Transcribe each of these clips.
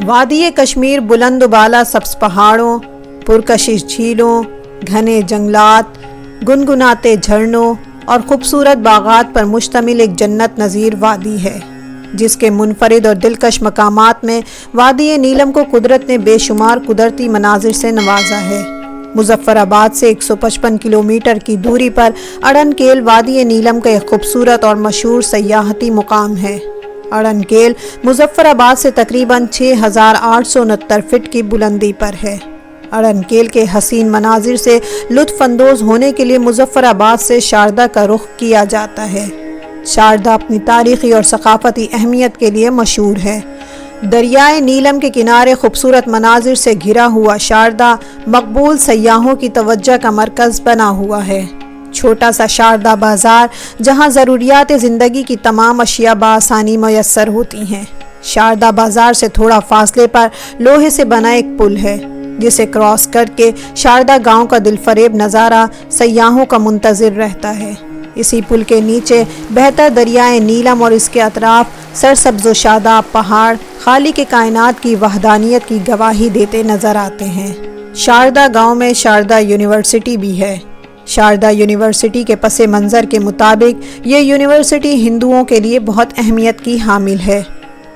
وادی کشمیر بلند و بالا سبز پہاڑوں، پرکشش جھیلوں، گھنے جنگلات، گنگناتے جھرنوں اور خوبصورت باغات پر مشتمل ایک جنت نظیر وادی ہے، جس کے منفرد اور دلکش مقامات میں وادی نیلم کو قدرت نے بے شمار قدرتی مناظر سے نوازا ہے۔ مظفر آباد سے 155 کلومیٹر کی دوری پر اڑن کیل وادی نیلم کا ایک خوبصورت اور مشہور سیاحتی مقام ہے۔ اڑن کیل مظفر آباد سے تقریباً 6869 فٹ کی بلندی پر ہے۔ اڑن کیل کے حسین مناظر سے لطف اندوز ہونے کے لیے مظفر آباد سے شاردا کا رخ کیا جاتا ہے۔ شاردا اپنی تاریخی اور ثقافتی اہمیت کے لیے مشہور ہے۔ دریائے نیلم کے کنارے خوبصورت مناظر سے گھرا ہوا شاردا مقبول سیاحوں کی توجہ کا مرکز بنا ہوا ہے۔ چھوٹا سا شاردا بازار جہاں ضروریات زندگی کی تمام اشیاء بآسانی میسر ہوتی ہیں۔ شاردا بازار سے تھوڑا فاصلے پر لوہے سے بنا ایک پل ہے، جسے کراس کر کے شاردا گاؤں کا دلفریب نظارہ سیاحوں کا منتظر رہتا ہے۔ اسی پل کے نیچے بہتا دریائے نیلم اور اس کے اطراف سرسبز و شاداب پہاڑ خالق کائنات کی وحدانیت کی گواہی دیتے نظر آتے ہیں۔ شاردا گاؤں میں شاردا یونیورسٹی بھی ہے۔ شاردا یونیورسٹی کے پس منظر کے مطابق یہ یونیورسٹی ہندوؤں کے لیے بہت اہمیت کی حامل ہے،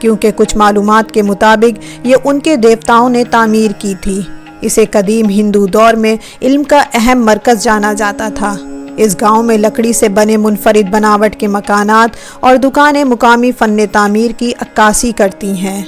کیونکہ کچھ معلومات کے مطابق یہ ان کے دیوتاؤں نے تعمیر کی تھی۔ اسے قدیم ہندو دور میں علم کا اہم مرکز جانا جاتا تھا۔ اس گاؤں میں لکڑی سے بنے منفرد بناوٹ کے مکانات اور دکانیں مقامی فن تعمیر کی عکاسی کرتی ہیں۔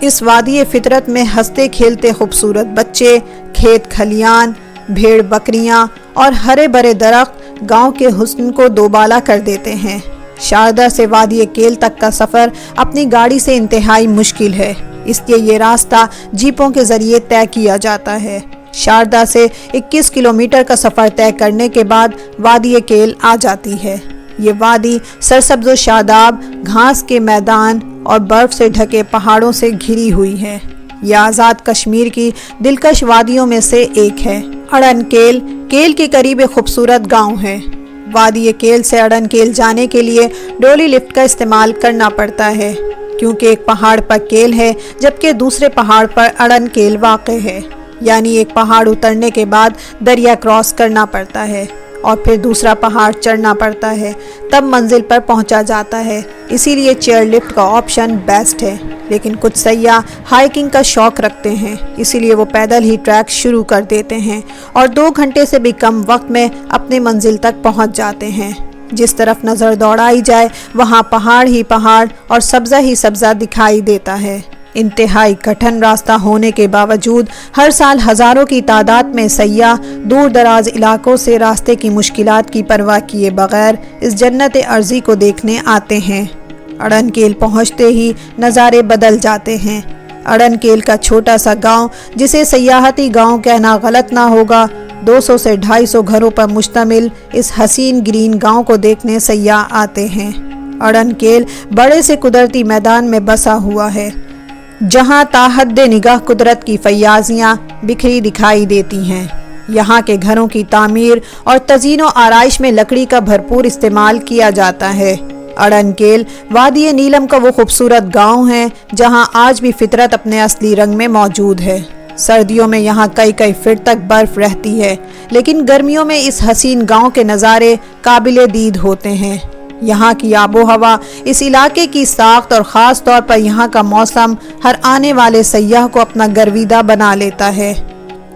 اس وادی فطرت میں ہنستے کھیلتے خوبصورت بچے، کھیت کھلیان، بھیڑ بکریاں اور ہرے بھرے درخت گاؤں کے حسن کو دوبالا کر دیتے ہیں۔ شاردا سے وادی کیل تک کا سفر اپنی گاڑی سے انتہائی مشکل ہے، اس لیے یہ راستہ جیپوں کے ذریعے طے کیا جاتا ہے۔ شاردا سے 21 کلومیٹر کا سفر طے کرنے کے بعد وادی کیل آ جاتی ہے۔ یہ وادی سرسبز و شاداب گھاس کے میدان اور برف سے ڈھکے پہاڑوں سے گھری ہوئی ہے۔ یہ آزاد کشمیر کی دلکش وادیوں میں سے ایک ہے۔ اڑن کیل کیل کے قریب ایک خوبصورت گاؤں ہے۔ وادی کیل سے اڑن کیل جانے کے لیے ڈولی لفٹ کا استعمال کرنا پڑتا ہے، کیونکہ ایک پہاڑ پر کیل ہے جبکہ دوسرے پہاڑ پر اڑن کیل واقع ہے، یعنی ایک پہاڑ اترنے کے بعد دریا کراس کرنا پڑتا ہے اور پھر دوسرا پہاڑ چڑھنا پڑتا ہے، تب منزل پر پہنچا جاتا ہے۔ اسی لیے چیئر لفٹ کا آپشن بیسٹ ہے، لیکن کچھ سیاح ہائیکنگ کا شوق رکھتے ہیں، اسی لیے وہ پیدل ہی ٹریک شروع کر دیتے ہیں اور 2 گھنٹے سے بھی کم وقت میں اپنی منزل تک پہنچ جاتے ہیں۔ جس طرف نظر دوڑائی جائے وہاں پہاڑ ہی پہاڑ اور سبزہ ہی سبزہ دکھائی دیتا ہے۔ انتہائی کٹھن راستہ ہونے کے باوجود ہر سال ہزاروں کی تعداد میں سیاح دور دراز علاقوں سے راستے کی مشکلات کی پرواہ کیے بغیر اس جنت ارضی کو دیکھنے آتے ہیں۔ اڑن کیل پہنچتے ہی نظارے بدل جاتے ہیں۔ اڑن کیل کا چھوٹا سا گاؤں، جسے سیاحتی گاؤں کہنا غلط نہ ہوگا، 200 سے 250 گھروں پر مشتمل اس حسین گرین گاؤں کو دیکھنے سیاح آتے ہیں۔ اڑن کیل بڑے سے قدرتی میدان میں بسا ہوا ہے، جہاں تاحد نگاہ قدرت کی فیاضیاں بکھری دکھائی دیتی ہیں۔ یہاں کے گھروں کی تعمیر اور تزئین و آرائش میں لکڑی کا بھرپور استعمال کیا جاتا ہے۔ اڑن کیل وادی نیلم کا وہ خوبصورت گاؤں ہے جہاں آج بھی فطرت اپنے اصلی رنگ میں موجود ہے۔ سردیوں میں یہاں کئی فٹ تک برف رہتی ہے، لیکن گرمیوں میں اس حسین گاؤں کے نظارے قابل دید ہوتے ہیں۔ یہاں کی آب و ہوا، اس علاقے کی ساخت اور خاص طور پر یہاں کا موسم ہر آنے والے سیاح کو اپنا گرویدہ بنا لیتا ہے۔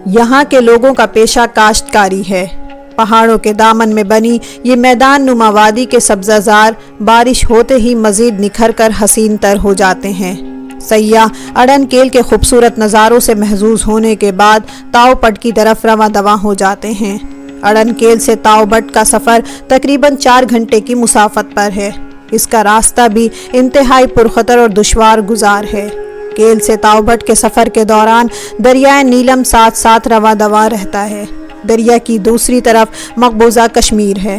یہاں کے لوگوں کا پیشہ کاشتکاری ہے۔ پہاڑوں کے دامن میں بنی یہ میدان نما وادی کے سبزہ زار بارش ہوتے ہی مزید نکھر کر حسین تر ہو جاتے ہیں۔ سیاح اڑن کیل کے خوبصورت نظاروں سے محظوظ ہونے کے بعد تاؤ پٹ کی طرف رواں دواں ہو جاتے ہیں۔ اڑن کیل سے تاؤ بٹ کا سفر تقریباً 4 گھنٹے کی مسافت پر ہے۔ اس کا راستہ بھی انتہائی پرخطر اور دشوار گزار ہے۔ کیل سے تاؤ بٹ کے سفر کے دوران دریائے نیلم ساتھ ساتھ رواں دواں رہتا ہے۔ دریا کی دوسری طرف مقبوضہ کشمیر ہے۔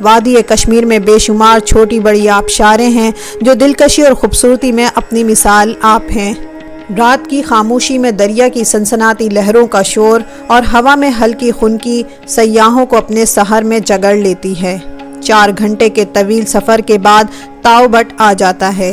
وادی کشمیر میں بے شمار چھوٹی بڑی آبشاریں ہیں جو دلکشی اور خوبصورتی میں اپنی مثال آپ ہیں۔ رات کی خاموشی میں دریا کی سنسناتی لہروں کا شور اور ہوا میں ہلکی خنکی سیاحوں کو اپنے سحر میں جگڑ لیتی ہے۔ 4 گھنٹے کے طویل سفر کے بعد تاؤ بٹ آ جاتا ہے۔